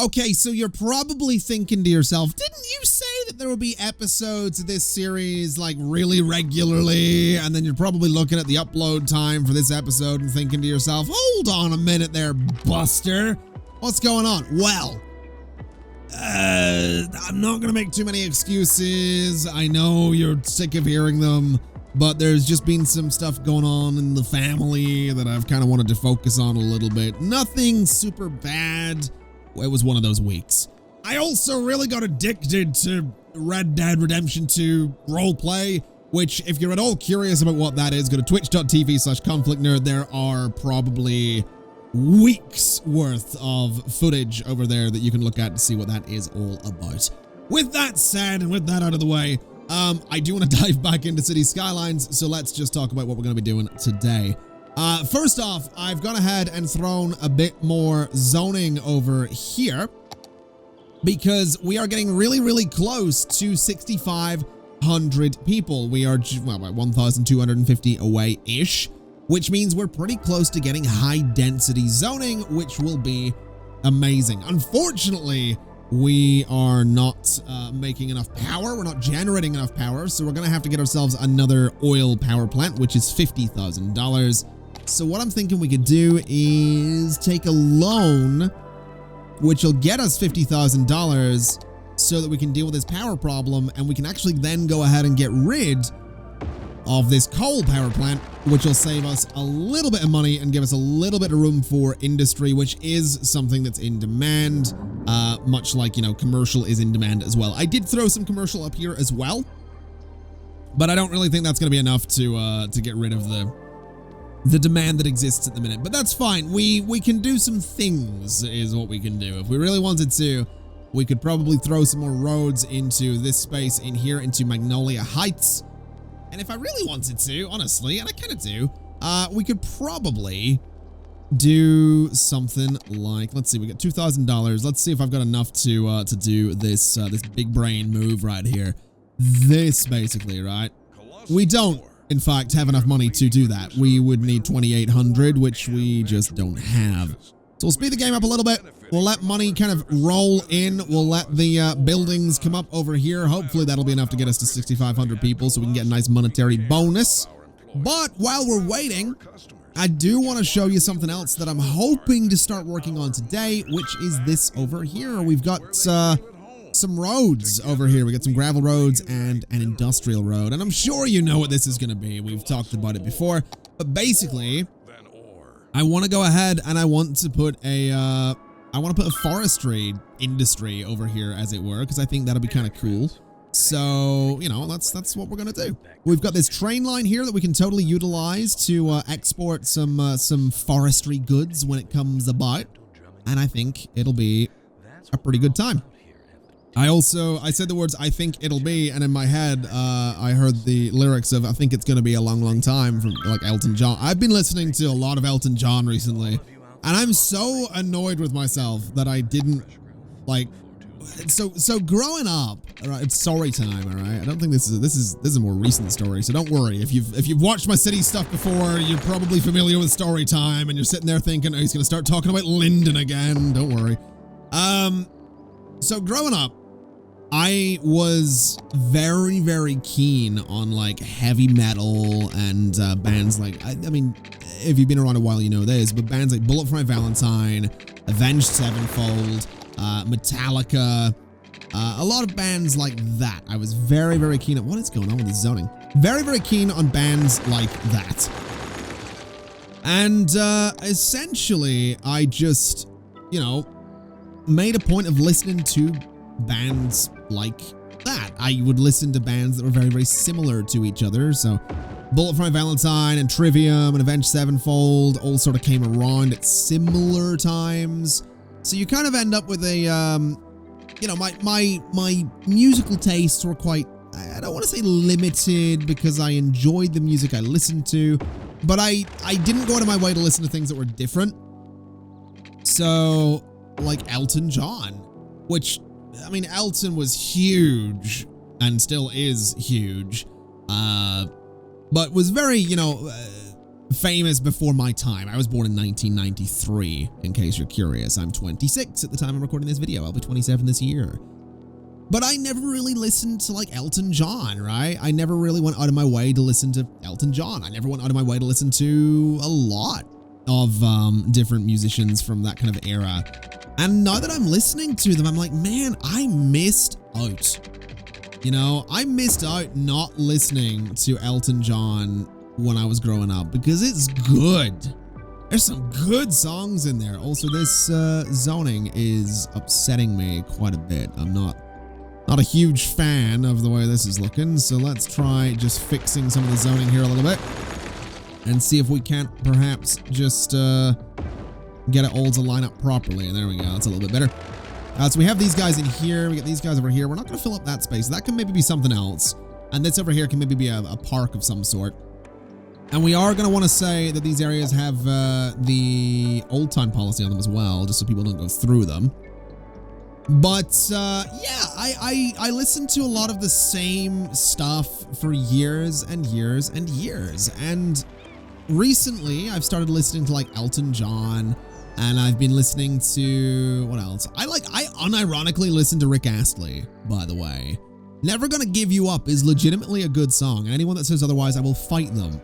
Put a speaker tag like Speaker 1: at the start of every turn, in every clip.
Speaker 1: Okay, so you're probably thinking to yourself, didn't you say that there would be episodes of this series like really regularly? And then you're probably looking at the upload time for this episode and thinking to yourself, hold on a minute there, Buster. What's going on? Well, I'm not going to make too many excuses. I know you're sick of hearing them, but there's just been some stuff going on in the family that I've kind of wanted to focus on a little bit. Nothing super bad. It was one of those weeks. I also really got addicted to Red Dead Redemption 2 roleplay, which if you're at all curious about what that is, go to twitch.tv/ConflictNerd. There are probably weeks worth of footage over there that you can look at to see what that is all about. With that said, and with that out of the way, I do want to dive back into City Skylines, so let's just talk about what we're going to be doing today. First off, I've gone ahead and thrown a bit more zoning over here because we are getting really close to 6,500 people. We are, well, about 1,250 away-ish, which means we're pretty close to getting high-density zoning, which will be amazing. Unfortunately, we are not making enough power. We're not generating enough power, so we're going to have to get ourselves another oil power plant, which is $50,000. So what I'm thinking we could do is take a loan, which will get us $50,000 so that we can deal with this power problem, and we can actually then go ahead and get rid of this coal power plant, which will save us a little bit of money and give us a little bit of room for industry, which is something that's in demand, much like, you know, commercial is in demand as well. I did throw some commercial up here as well, but I don't really think that's going to be enough to get rid of the demand that exists at the minute. But that's fine. We can do some things is what we can do. If we really wanted to, we could probably throw some more roads into this space in here, into Magnolia Heights. And if I really wanted to, honestly, and I kind of do, we could probably do something like, let's see, we got $2,000. Let's see if I've got enough to do this this big brain move right here. This basically, right? We don't, in fact, have enough money to do that. We would need 2,800, which we just don't have. So we'll speed the game up a little bit. We'll let money kind of roll in. We'll let the buildings come up over here. Hopefully that'll be enough to get us to 6,500 people so we can get a nice monetary bonus. But while we're waiting, I do want to show you something else that I'm hoping to start working on today, which is this over here. We've got some roads over here. We got some gravel roads and an industrial road. And I'm sure you know what this is going to be. We've talked about it before. But basically, I want to go ahead and I want to put a forestry industry over here, as it were, because I think that'll be kind of cool. So, you know, that's what we're going to do. We've got this train line here that we can totally utilize to export some forestry goods when it comes about. And I think it'll be a pretty good time. I said the words, I think it'll be, and in my head, I heard the lyrics of, I think it's going to be a long time from like Elton John. I've been listening to a lot of Elton John recently, and I'm so annoyed with myself that I didn't, like, so growing up, all right, it's story time, all right? I don't think this is a more recent story, so don't worry. If you've watched my city stuff before, you're probably familiar with story time, and you're sitting there thinking, oh, he's going to start talking about Lyndon again. Don't worry. So growing up, I was very keen on like heavy metal and bands like, I mean, if you've been around a while, you know this, but bands like Bullet for My Valentine, Avenged Sevenfold, Metallica, a lot of bands like that. I was very keen on, what is going on with the zoning? Very keen on bands like that. And essentially, I just, you know, made a point of listening to bands like that. I would listen to bands that were very similar to each other. So Bullet for My Valentine and Trivium and Avenged Sevenfold all sort of came around at similar times. So you kind of end up with a, you know, my musical tastes were quite, I don't want to say limited because I enjoyed the music I listened to, but I didn't go out of my way to listen to things that were different. So like Elton John, which, I mean, Elton was huge and still is huge, but was very, you know, famous before my time. I was born in 1993, in case you're curious. I'm 26 at the time I'm recording this video. I'll be 27 this year. But I never really listened to like Elton John, right? I never really went out of my way to listen to Elton John. I never went out of my way to listen to a lot of different musicians from that kind of era. And now that I'm listening to them, I'm like, man, I missed out. You know, I missed out not listening to Elton John when I was growing up because it's good. There's some good songs in there. Also, this zoning is upsetting me quite a bit. I'm not a huge fan of the way this is looking, so let's try just fixing some of the zoning here a little bit and see if we can't perhaps just get it all to line up properly. And there we go. That's a little bit better. So we have these guys in here. We get these guys over here. We're not going to fill up that space. That can maybe be something else. And this over here can maybe be a park of some sort. And we are going to want to say that these areas have the old time policy on them as well, just so people don't go through them. But yeah, I listened to a lot of the same stuff for years and years and years. And recently I've started listening to like Elton John, and I've been listening to, what else? I unironically listen to Rick Astley, by the way. Never Gonna Give You Up is legitimately a good song. Anyone that says otherwise, I will fight them.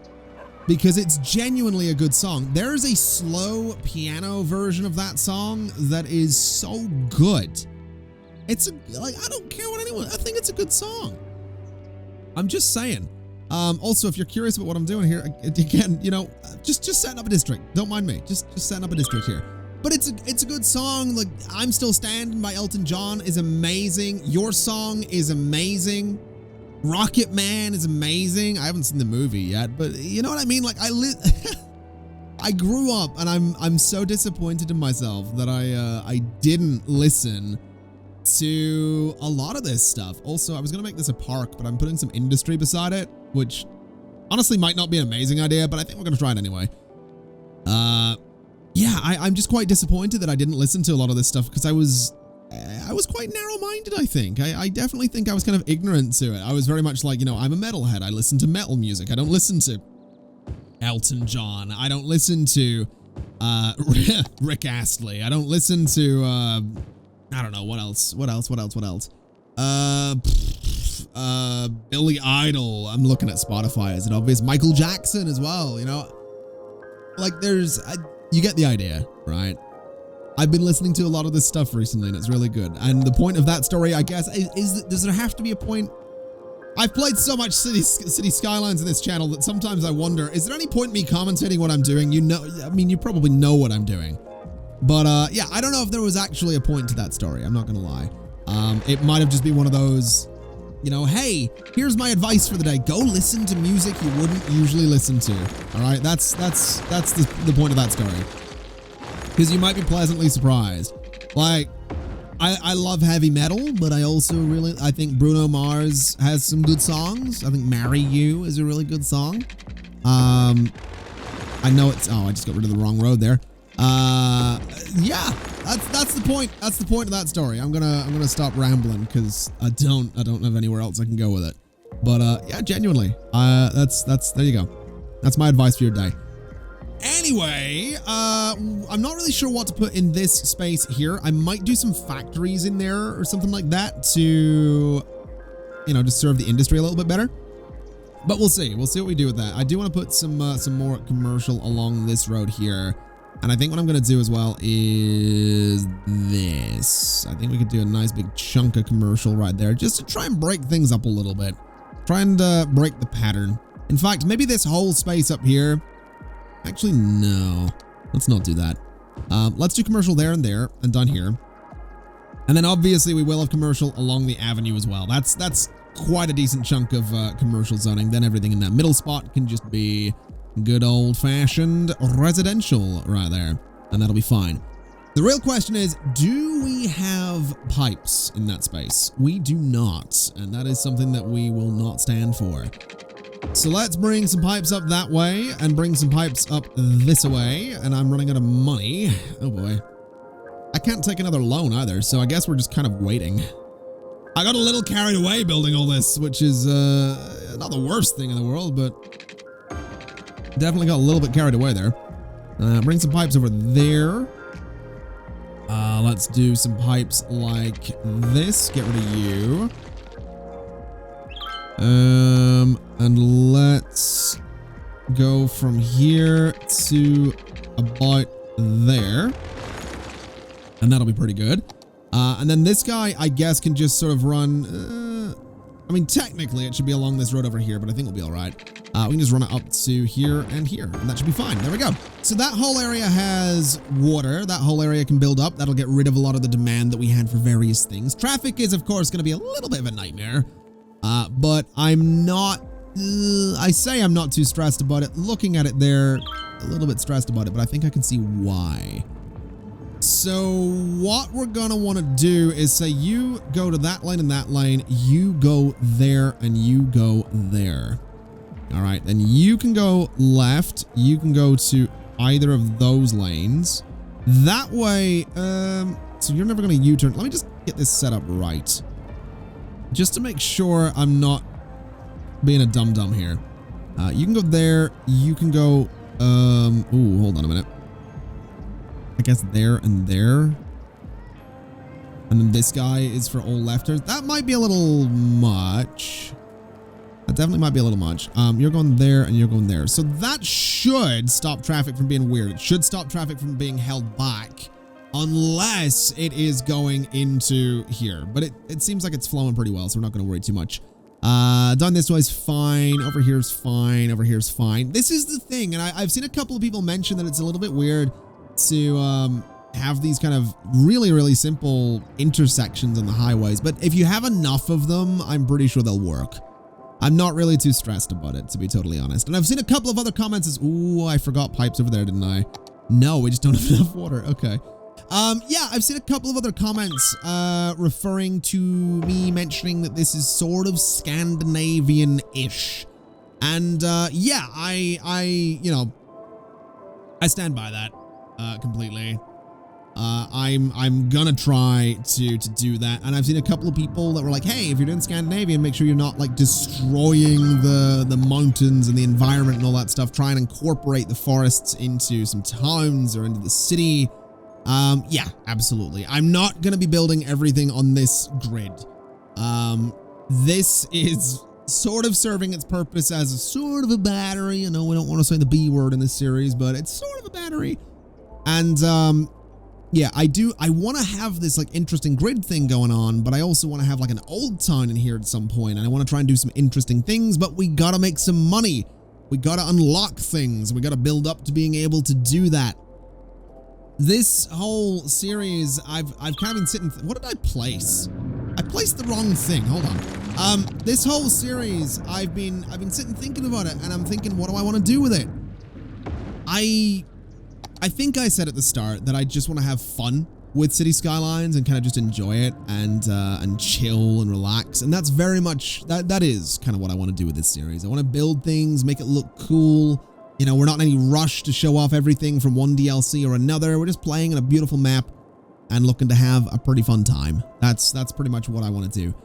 Speaker 1: Because it's genuinely a good song. There is a slow piano version of that song that is so good. It's like, I don't care what anyone, I think it's a good song. I'm just saying. Also, if you're curious about what I'm doing here, again, you know, just setting up a district. Don't mind me. Just setting up a district here. But it's a good song. Like, I'm Still Standing by Elton John is amazing. Your Song is amazing. Rocket Man is amazing. I haven't seen the movie yet, but you know what I mean? Like, I grew up, and I'm so disappointed in myself that I didn't listen to a lot of this stuff. Also, I was gonna make this a park, but I'm putting some industry beside it, which honestly might not be an amazing idea, but I think we're gonna try it anyway. Yeah, I'm just quite disappointed that I didn't listen to a lot of this stuff because I was quite narrow-minded, I think. I definitely think I was kind of ignorant to it. I was very much like, you know, I'm a metalhead. I listen to metal music. I don't listen to Elton John. I don't listen to Rick Astley. I don't listen to I don't know, what else? Billy Idol. I'm looking at Spotify as an obvious. Michael Jackson as well, you know? Like, you get the idea, right? I've been listening to a lot of this stuff recently, and it's really good. And the point of that story, I guess, is does there have to be a point? I've played so much City Skylines in this channel that sometimes I wonder, is there any point in me commentating what I'm doing? You know, I mean, you probably know what I'm doing. But yeah, I don't know if there was actually a point to that story. I'm not gonna lie. It might have just been one of those, you know, hey, here's my advice for the day. Go listen to music you wouldn't usually listen to. All right, that's the point of that story. Because you might be pleasantly surprised. Like, I love heavy metal, but I think Bruno Mars has some good songs. I think Marry You is a really good song. I know I just got rid of the wrong road there. Yeah, that's the point. That's the point of that story. I'm gonna stop rambling because I don't have anywhere else I can go with it. But yeah, genuinely, there you go. That's my advice for your day. Anyway, I'm not really sure what to put in this space here. I might do some factories in there or something like that to, you know, just serve the industry a little bit better. But we'll see. We'll see what we do with that. I do want to put some more commercial along this road here. And I think what I'm going to do as well is this. I think we could do a nice big chunk of commercial right there just to try and break things up a little bit. Try and break the pattern. In fact, maybe this whole space up here. Actually, no. Let's not do that. Let's do commercial there and down here. And then obviously we will have commercial along the avenue as well. That's quite a decent chunk of commercial zoning. Then everything in that middle spot can just be good old-fashioned residential right there, and that'll be fine. The real question is, do we have pipes in that space? We do not, and that is something that we will not stand for. So let's bring some pipes up that way and bring some pipes up this way, and I'm running out of money. Oh boy. I can't take another loan either, so I guess we're just kind of waiting. I got a little carried away building all this, which is not the worst thing in the world, but Definitely got a little bit carried away there. Bring some pipes over there. Let's do some pipes like this. Get rid of you. And let's go from here to about there. And that'll be pretty good. And then this guy, I guess, can just sort of run. I mean, technically, it should be along this road over here, but I think we'll be all right. We can just run it up to here, and that should be fine. There we go. So that whole area has water. That whole area can build up. That'll get rid of a lot of the demand that we had for various things. Traffic is, of course, going to be a little bit of a nightmare. But I'm not. I say I'm not too stressed about it. Looking at it there, a little bit stressed about it, but I think I can see why. So what we're going to want to do is say you go to that lane and that lane, you go there and you go there. All right, then you can go left, you can go to either of those lanes. That way, so you're never going to U-turn. Let me just get this set up right. Just to make sure I'm not being a dum-dum here. You can go there, you can go, ooh, hold on a minute. I guess there and there. And then this guy is for all lefters. That might be a little much. That definitely might be a little much. You're going there and you're going there. So that should stop traffic from being weird. It should stop traffic from being held back. Unless it is going into here. But it seems like it's flowing pretty well, so we're not going to worry too much. Down this way is fine. Over here is fine. Over here is fine. This is the thing. And I've seen a couple of people mention that it's a little bit weird to have these kind of really, really simple intersections on the highways. But if you have enough of them, I'm pretty sure they'll work. I'm not really too stressed about it, to be totally honest. And I've seen a couple of other comments as, ooh, I forgot pipes over there, didn't I? No, we just don't have enough water. Okay. Yeah, I've seen a couple of other comments referring to me mentioning that this is sort of Scandinavian-ish. And yeah, I stand by that. Completely. I'm gonna try to do that. And I've seen a couple of people that were like, hey, if you're doing Scandinavian, make sure you're not like destroying the mountains and the environment and all that stuff. Try and incorporate the forests into some towns or into the city. Yeah, absolutely. I'm not gonna be building everything on this grid. This is sort of serving its purpose as a sort of a battery. I know we don't want to say the B word in this series, but it's sort of a battery. And yeah, I want to have this like interesting grid thing going on, but I also want to have like an old town in here at some point, and I want to try and do some interesting things, but we got to make some money. We got to unlock things. We got to build up to being able to do that. This whole series, I've kind of been sitting, what did I place? I placed the wrong thing. Hold on. This whole series, I've been sitting thinking about it, and I'm thinking, what do I want to do with it? I think I said at the start that I just want to have fun with City Skylines and kind of just enjoy it and chill and relax. And that's very much, that is kind of what I want to do with this series. I want to build things, make it look cool. You know, we're not in any rush to show off everything from one DLC or another. We're just playing on a beautiful map and looking to have a pretty fun time. That's pretty much what I want to do.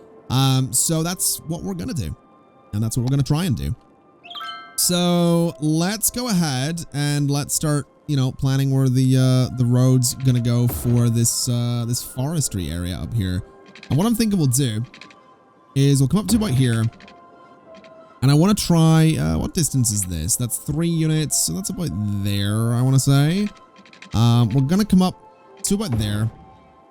Speaker 1: So that's what we're going to do. And that's what we're going to try and do. So let's go ahead and let's start, you know, planning where the road's gonna go for this this forestry area up here. And what I'm thinking we'll do is we'll come up to about here, and I want to try what distance is this? That's 3 units, so that's about there, I want to say. We're gonna come up to about there,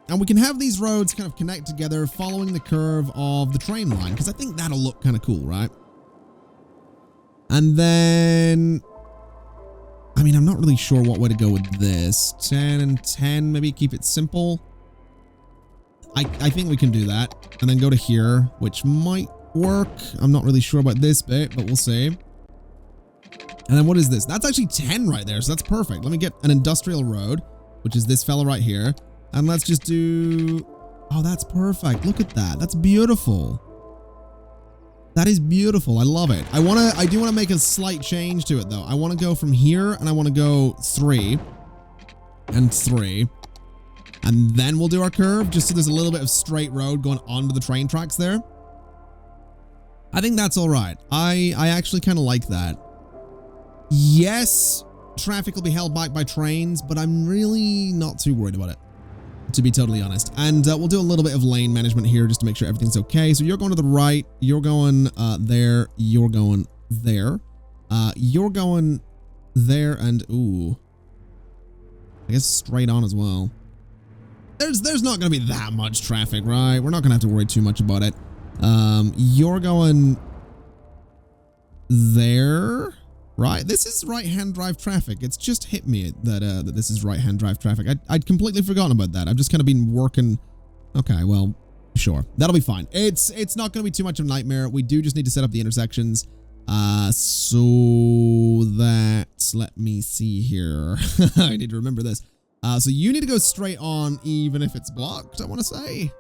Speaker 1: and we can have these roads kind of connect together following the curve of the train line, because I think that'll look kind of cool, right? And then, I mean, I'm not really sure what way to go with this. 10 and 10, maybe keep it simple. I think we can do that. And then go to here, which might work. I'm not really sure about this bit, but we'll see. And then what is this? That's actually 10 right there, so that's perfect. Let me get an industrial road, which is this fella right here. And let's just do, oh, that's perfect. Look at that. That's beautiful. That is beautiful. I love it. I do want to make a slight change to it though. I want to go from here and I want to go 3 and 3. And then we'll do our curve just so there's a little bit of straight road going onto the train tracks there. I think that's all right. I actually kind of like that. Yes, traffic will be held back by trains, but I'm really not too worried about it, to be totally honest. And we'll do a little bit of lane management here just to make sure everything's okay. So you're going to the right, you're going there, you're going there, you're going there, and ooh, I guess straight on as well. There's not going to be that much traffic, right? We're not going to have to worry too much about it. You're going there, right? This is right-hand drive traffic. It's just hit me that this is right-hand drive traffic. I'd completely forgotten about that. I've just kind of been working. Okay, well, sure. That'll be fine. It's not going to be too much of a nightmare. We do just need to set up the intersections. So that, let me see here. I need to remember this. So you need to go straight on even if it's blocked, I want to say.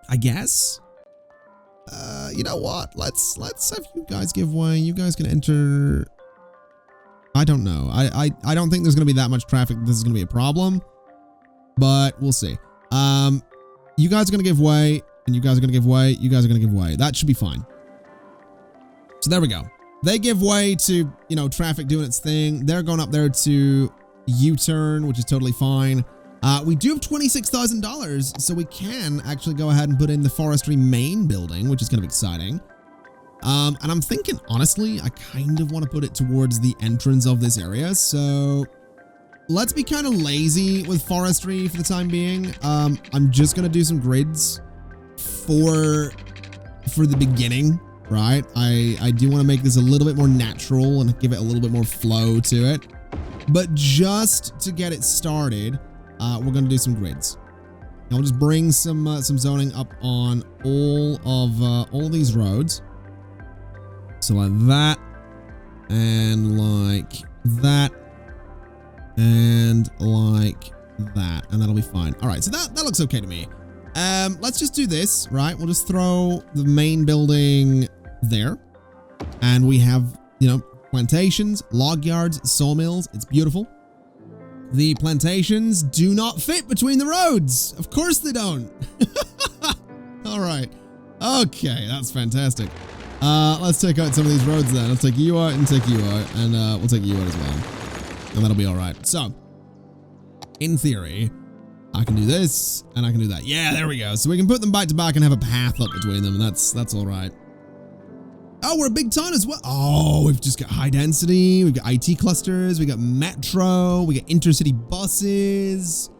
Speaker 1: I guess. You know what? Let's have you guys give way. You guys can enter. I don't know. I don't think there's going to be that much traffic. This is going to be a problem, but we'll see. You guys are going to give way, and you guys are going to give way. You guys are going to give way. That should be fine. So there we go. They give way to, you know, traffic doing its thing. They're going up there to U-turn, which is totally fine. We do have $26,000, so we can actually go ahead and put in the forestry main building, which is kind of exciting. And I'm thinking, honestly, I kind of want to put it towards the entrance of this area. So let's be kind of lazy with forestry for the time being. I'm just going to do some grids for the beginning, right? I do want to make this a little bit more natural and give it a little bit more flow to it. But just to get it started, we're going to do some grids. And we'll just bring some zoning up on all of these roads. So like that, and like that, and like that, and that'll be fine. All right, so that looks okay to me. Let's just do this, right? We'll just throw the main building there, and we have, you know, plantations, log yards, sawmills. It's beautiful. The plantations do not fit between the roads. Of course they don't. All right. Okay, that's fantastic. Let's take out some of these roads then. Let's take you out and take you out, and we'll take you out as well. And that'll be all right. So, in theory, I can do this, and I can do that. Yeah, there we go. So we can put them back to back and have a path up between them, and that's all right. Oh, we're a big town as well. Oh, we've just got high density. We've got IT clusters. We got metro. We got intercity buses.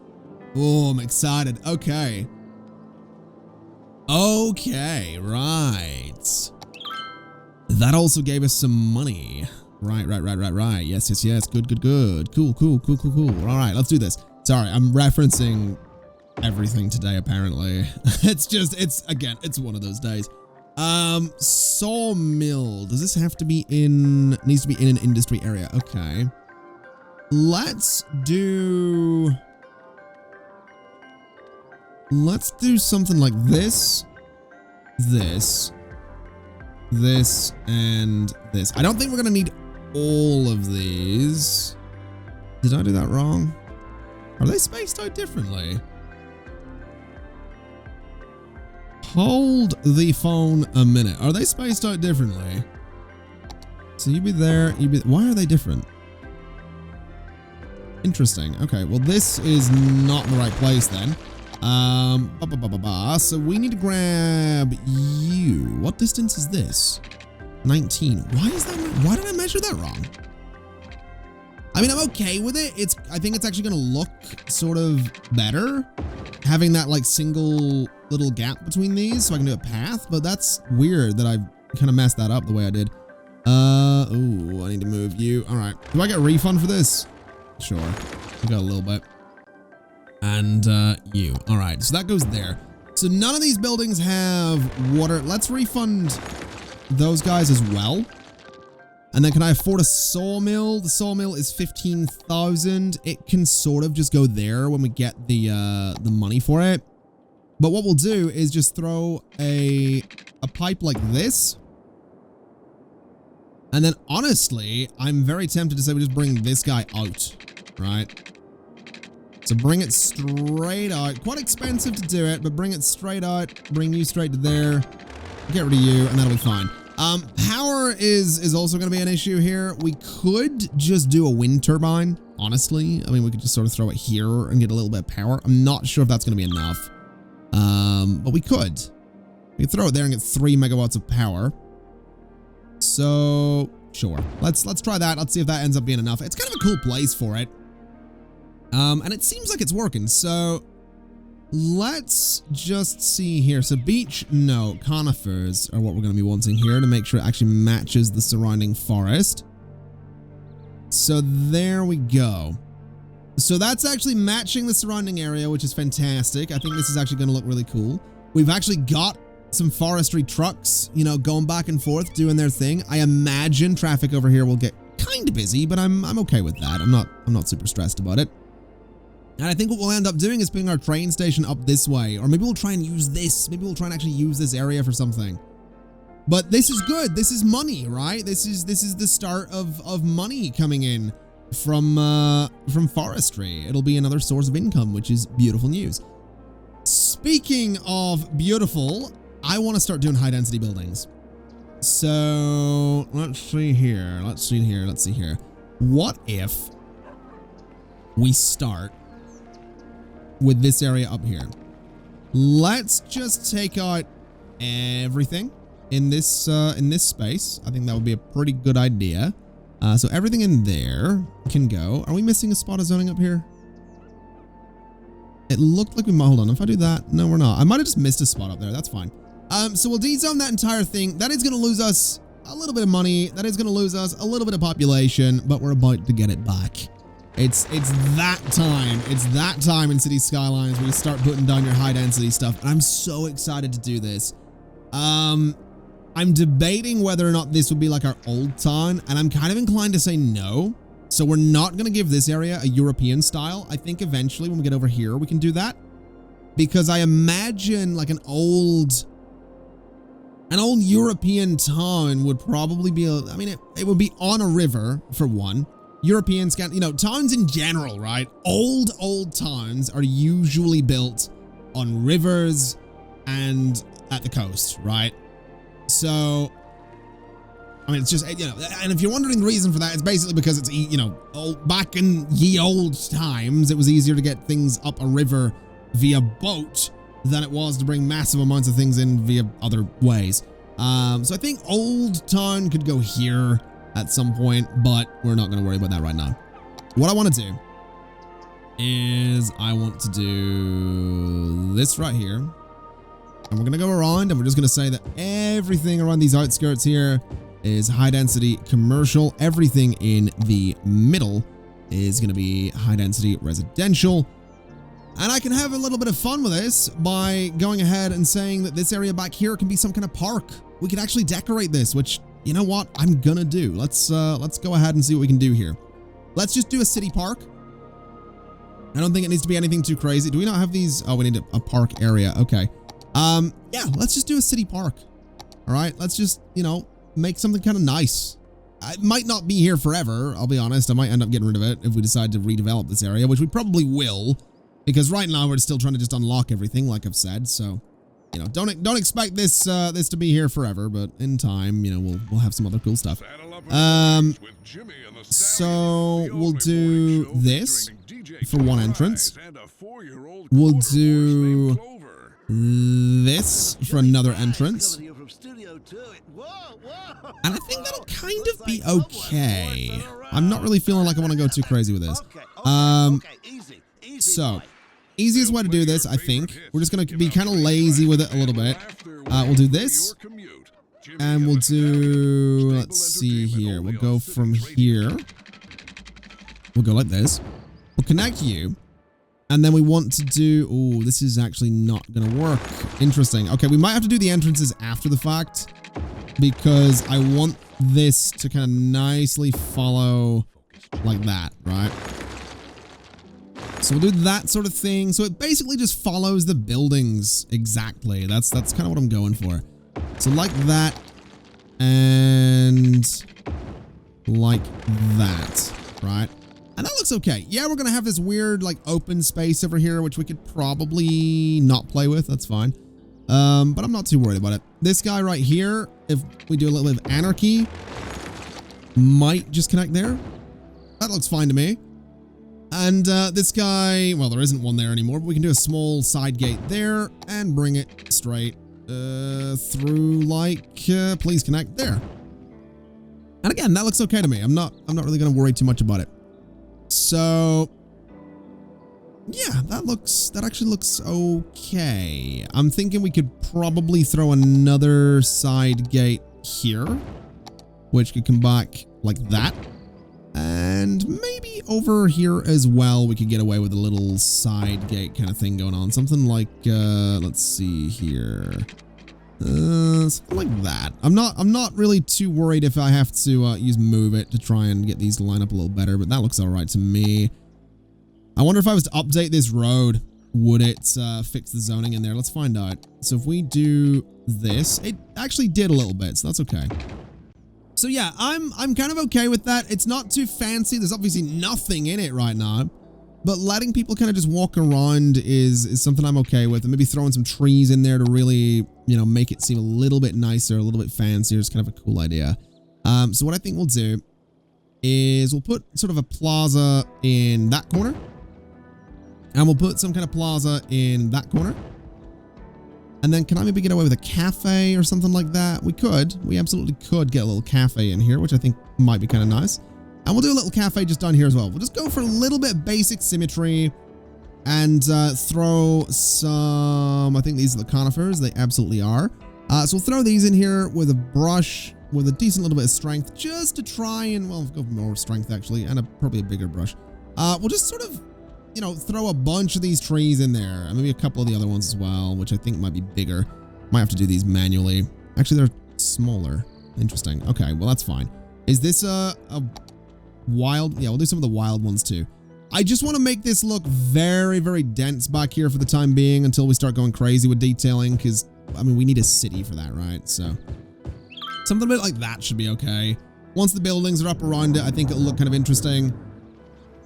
Speaker 1: Oh, I'm excited. Okay. Okay, right. That also gave us some money. Right. Yes. Good. Cool. All right, let's do this. Sorry, I'm referencing everything today, apparently. It's one of those days. Sawmill. Does this have to be needs to be in an industry area? Okay. Let's do something like this, and this. I don't think we're gonna need all of these. Did I do that wrong? Are they spaced out differently? Hold the phone a minute. Are they spaced out differently? So you be there, why are they different? Interesting. Okay, well this is not the right place then. So we need to grab you. What distance is this? 19. Why did I measure that wrong? I mean, I'm okay with it. I think it's actually going to look sort of better having that like single little gap between these so I can do a path, but that's weird that I kind of messed that up the way I did. Oh, I need to move you. All right. Do I get a refund for this? Sure. I got a little bit. And you. All right. So that goes there. So none of these buildings have water. Let's refund those guys as well. And then can I afford a sawmill? The sawmill is 15,000. It can sort of just go there when we get the money for it. But what we'll do is just throw a pipe like this. And then honestly, I'm very tempted to say we just bring this guy out, right? So bring it straight out. Quite expensive to do it, but bring it straight out. Bring you straight to there. Get rid of you, and that'll be fine. Power is also going to be an issue here. We could just do a wind turbine, honestly. I mean, we could just sort of throw it here and get a little bit of power. I'm not sure if that's going to be enough. But we could. We could throw it there and get 3 megawatts of power. So, sure. Let's try that. Let's see if that ends up being enough. It's kind of a cool place for it. And it seems like it's working. So, let's just see here. So beach, no. Conifers are what we're going to be wanting here to make sure it actually matches the surrounding forest. So there we go. So that's actually matching the surrounding area, which is fantastic. I think this is actually going to look really cool. We've actually got some forestry trucks, you know, going back and forth, doing their thing. I imagine traffic over here will get kind of busy, but I'm okay with that. I'm not super stressed about it. And I think what we'll end up doing is putting our train station up this way. Or maybe we'll try and use this. Maybe we'll try and actually use this area for something. But this is good. This is money, right? This is the start of money coming in from forestry. It'll be another source of income, which is beautiful news. Speaking of beautiful, I want to start doing high density buildings. So let's see here. Let's see here. What if we start with this area up here? Let's just take out everything in this space. I think that would be a pretty good idea. So everything in there can go. Are we missing a spot of zoning up here? It looked like we might. Hold on. If I do that, no, we're not. I might have just missed a spot up there. That's fine. So we'll dezone that entire thing. That is going to lose us a little bit of money. That is going to lose us a little bit of population, but we're about to get it back. It's that time. It's that time in City Skylines where you start putting down your high density stuff. And I'm so excited to do this. I'm debating whether or not this would be like our old town, and I'm kind of inclined to say no. So we're not going to give this area a European style. I think eventually when we get over here, we can do that, because I imagine like an old European town would probably be, I mean, it would be on a river for one. Europeans can, you know, towns in general, right? Old towns are usually built on rivers and at the coast, right? So, I mean, it's just, you know, and if you're wondering the reason for that, it's basically because it's, you know, back in ye old times, it was easier to get things up a river via boat than it was to bring massive amounts of things in via other ways. So I think Old Town could go here at some point, but we're not going to worry about that right now. What I want to do is I want to do this right here. And we're going to go around and we're just going to say that everything around these outskirts here is high density commercial. Everything in the middle is going to be high density residential. And I can have a little bit of fun with this by going ahead and saying that this area back here can be some kind of park. We could actually decorate this, which, you know what, I'm going to do. Let's go ahead and see what we can do here. Let's just do a city park. I don't think it needs to be anything too crazy. Do we not have these? Oh, we need a park area. Okay. Yeah, let's just do a city park. All right. Let's just, you know, make something kind of nice. It might not be here forever. I'll be honest. I might end up getting rid of it if we decide to redevelop this area, which we probably will, because right now we're still trying to just unlock everything, like I've said. So, you know, don't expect this to be here forever, but in time, you know, we'll have some other cool stuff. So we'll do this for one entrance. We'll do this for another entrance. And I think that'll kind of be okay. I'm not really feeling like I want to go too crazy with this. So, easiest way to do this, I think, we're just going to be kind of lazy with it a little bit. We'll do this. And we'll do, let's see here. We'll go from here. We'll go like this. We'll connect you. And then we want to do, oh, this is actually not going to work. Interesting. Okay, we might have to do the entrances after the fact, because I want this to kind of nicely follow like that, right? So we'll do that sort of thing. So it basically just follows the buildings exactly. That's kind of what I'm going for. So like that and like that, right? And that looks okay. Yeah, we're going to have this weird like open space over here, which we could probably not play with. That's fine. But I'm not too worried about it. This guy right here, if we do a little bit of anarchy, might just connect there. That looks fine to me. And this guy, well, there isn't one there anymore, but we can do a small side gate there and bring it straight through, like, please connect there. And again, that looks okay to me. I'm not really going to worry too much about it. So yeah, that actually looks okay. I'm thinking we could probably throw another side gate here, which could come back like that. And maybe over here as well, we could get away with a little side gate kind of thing going on. Something like, let's see here. Something like that. I'm not really too worried if I have to use move it to try and get these to line up a little better, but that looks all right to me. I wonder if I was to update this road, would it fix the zoning in there? Let's find out. So if we do this, it actually did a little bit, so that's okay. So yeah, I'm kind of okay with that. It's not too fancy. There's obviously nothing in it right now, but letting people kind of just walk around is something I'm okay with. And maybe throwing some trees in there to really, you know, make it seem a little bit nicer, a little bit fancier is kind of a cool idea. So what I think we'll do is we'll put sort of a plaza in that corner. And we'll put some kind of plaza in that corner. And then can I maybe get away with a cafe or something like that? We could. We absolutely could get a little cafe in here, which I think might be kind of nice. And we'll do a little cafe just down here as well. We'll just go for a little bit basic symmetry and throw some, I think these are the Conifers. They absolutely are. So we'll throw these in here with a brush with a decent little bit of strength just to try and, well, go for more strength actually, and probably a bigger brush. We'll just sort of, you know, throw a bunch of these trees in there, and maybe a couple of the other ones as well, which I think might be bigger. Might have to do these manually. Actually, they're smaller. Interesting. Okay, well, that's fine. Is this a wild? Yeah, we'll do some of the wild ones too. I just want to make this look very, very dense back here for the time being until we start going crazy with detailing, because, I mean, we need a city for that, right? So something a bit like that should be okay. Once the buildings are up around it, I think it'll look kind of interesting.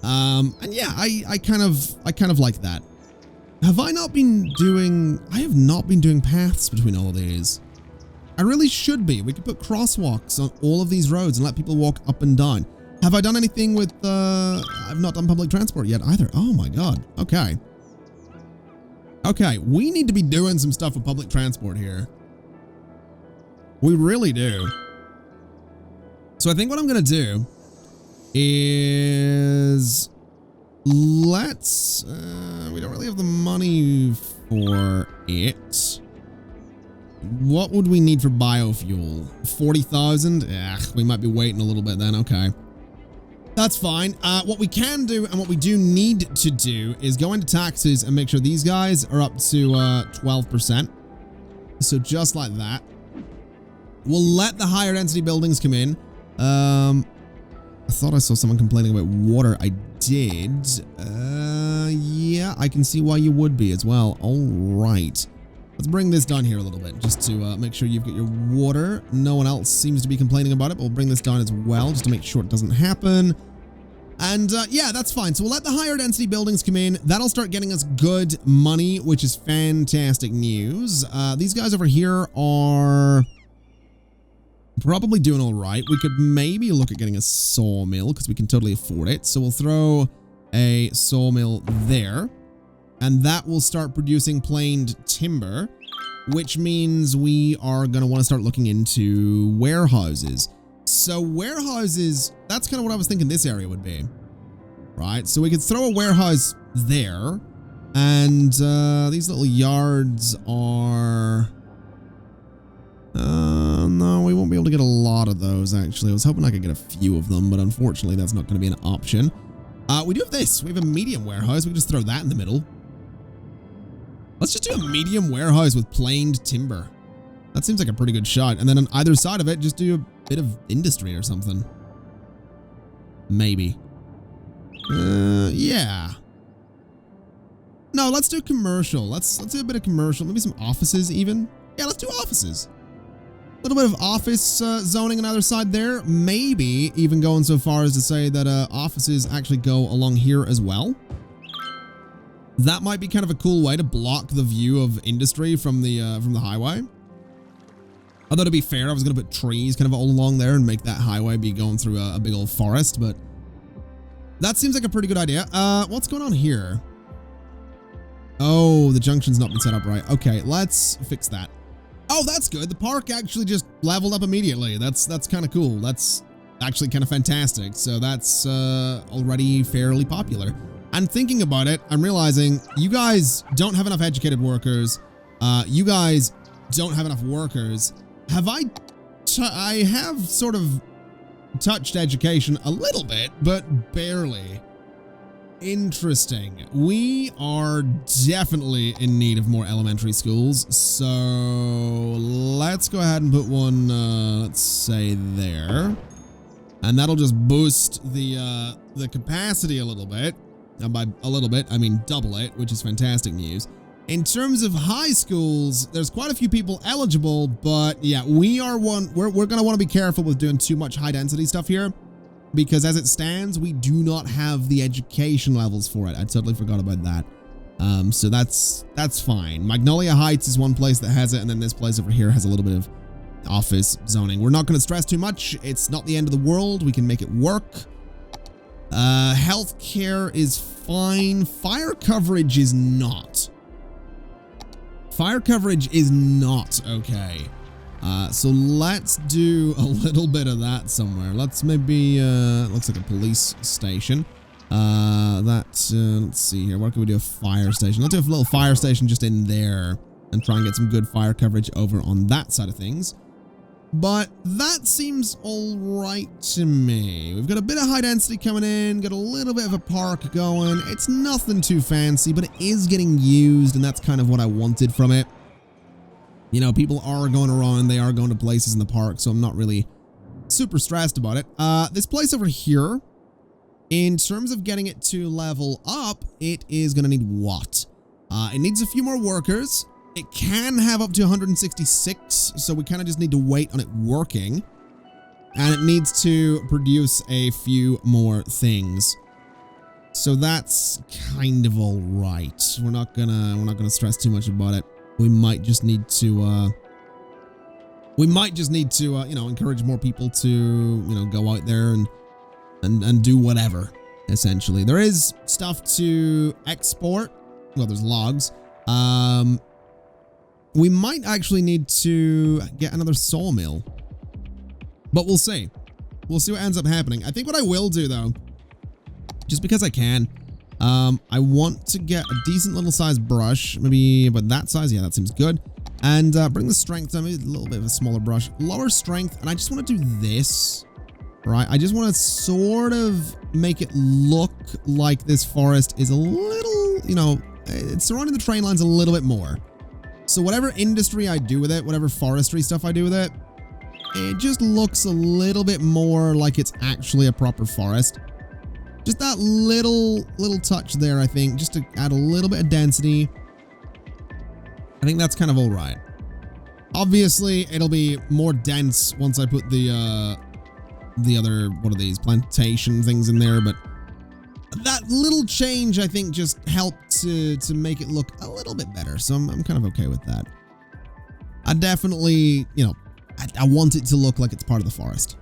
Speaker 1: And yeah, I kind of like that. Have I not been doing, I have not been doing paths between all of these. I really should be. We could put crosswalks on all of these roads and let people walk up and down. Have I done anything with, I've not done public transport yet either. Oh my God. Okay. Okay. We need to be doing some stuff with public transport here. We really do. So I think what I'm going to do is let's, we don't really have the money for it. What would we need for biofuel? 40,000? We might be waiting a little bit then. Okay. That's fine. What we can do and what we do need to do is go into taxes and make sure these guys are up to 12%. So just like that. We'll let the higher density buildings come in. I thought I saw someone complaining about water. I did. Yeah, I can see why you would be as well. All right. Let's bring this down here a little bit just to make sure you've got your water. No one else seems to be complaining about it, but we'll bring this down as well just to make sure it doesn't happen. And yeah, that's fine. So we'll let the higher density buildings come in. That'll start getting us good money, which is fantastic news. These guys over here are probably doing all right. We could maybe look at getting a sawmill because we can totally afford it. So we'll throw a sawmill there. And that will start producing planed timber, which means we are going to want to start looking into warehouses. So warehouses, that's kind of what I was thinking this area would be. Right? So we could throw a warehouse there. And these little yards are... no, we won't be able to get a lot of those, actually. I was hoping I could get a few of them, but unfortunately that's not going to be an option. We do have this. We have a medium warehouse. We can just throw that in the middle. Let's just do a medium warehouse with planed timber. That seems like a pretty good shot. And then on either side of it, just do a bit of industry or something. Maybe. Yeah. No, let's do commercial. Let's do a bit of commercial. Maybe some offices even. Yeah, let's do offices. A little bit of office zoning on either side there. Maybe even going so far as to say that offices actually go along here as well. That might be kind of a cool way to block the view of industry from the highway. Although to be fair, I was going to put trees kind of all along there and make that highway be going through a big old forest, but that seems like a pretty good idea. What's going on here? Oh, the junction's not been set up right. Okay, let's fix that. Oh, that's good. The park actually just leveled up immediately. That's kind of cool. That's actually kind of fantastic. So that's already fairly popular. And thinking about it, I'm realizing you guys don't have enough educated workers. You guys don't have enough workers. I have sort of touched education a little bit, but barely. Interesting. We are definitely in need of more elementary schools. So let's go ahead and put one, let's say there. And that'll just boost the capacity a little bit. And by a little bit, I mean double it, which is fantastic news. In terms of high schools, there's quite a few people eligible, but yeah, we're going to want to be careful with doing too much high density stuff here, because as it stands, we do not have the education levels for it. I totally forgot about that. So that's fine. Magnolia Heights is one place that has it, and then this place over here has a little bit of office zoning. We're not going to stress too much. It's not the end of the world. We can make it work. Healthcare is fine. Fire coverage is not. Fire coverage is not okay. So let's do a little bit of that somewhere. Let's maybe, looks like a police station. Let's see here. What can we do? A fire station. Let's do a little fire station just in there and try and get some good fire coverage over on that side of things. But that seems all right to me. We've got a bit of high density coming in, got a little bit of a park going. It's nothing too fancy, but it is getting used, and that's kind of what I wanted from it. You know, people are going around, they are going to places in the park, so I'm not really super stressed about it. This place over here, in terms of getting it to level up, it is going to need what? It needs a few more workers. It can have up to 166, so we kind of just need to wait on it working. And it needs to produce a few more things. So that's kind of all right. We're not gonna stress too much about it. We might just need to you know, encourage more people to, you know, go out there and do whatever, essentially. There is stuff to export. Well, there's logs. We might actually need to get another sawmill, but we'll see. We'll see what ends up happening. I think what I will do, though, just because I can, I want to get a decent little sized brush, maybe about that size. Yeah, that seems good. And bring the strength down, maybe a little bit of a smaller brush, lower strength. And I just want to do this, right? I just want to sort of make it look like this forest is a little, you know, it's surrounding the train lines a little bit more. So whatever industry I do with it, whatever forestry stuff I do with it, it just looks a little bit more like it's actually a proper forest. Just that little touch there, I think, just to add a little bit of density. I think that's kind of all right. Obviously, it'll be more dense once I put the other, what are these, plantation things in there, but that little change, I think, just helped to make it look a little bit better. So I'm kind of okay with that. I definitely, you know, I want it to look like it's part of the forest.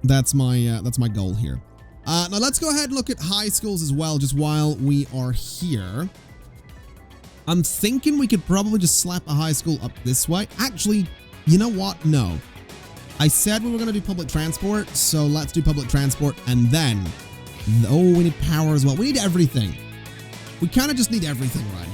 Speaker 1: That's my goal here. Now let's go ahead and look at high schools as well, just while we are here. I'm thinking we could probably just slap a high school up this way. Actually, you know what? No. I said we were going to do public transport, so let's do public transport and then... Oh, we need power as well. We need everything. We kind of just need everything right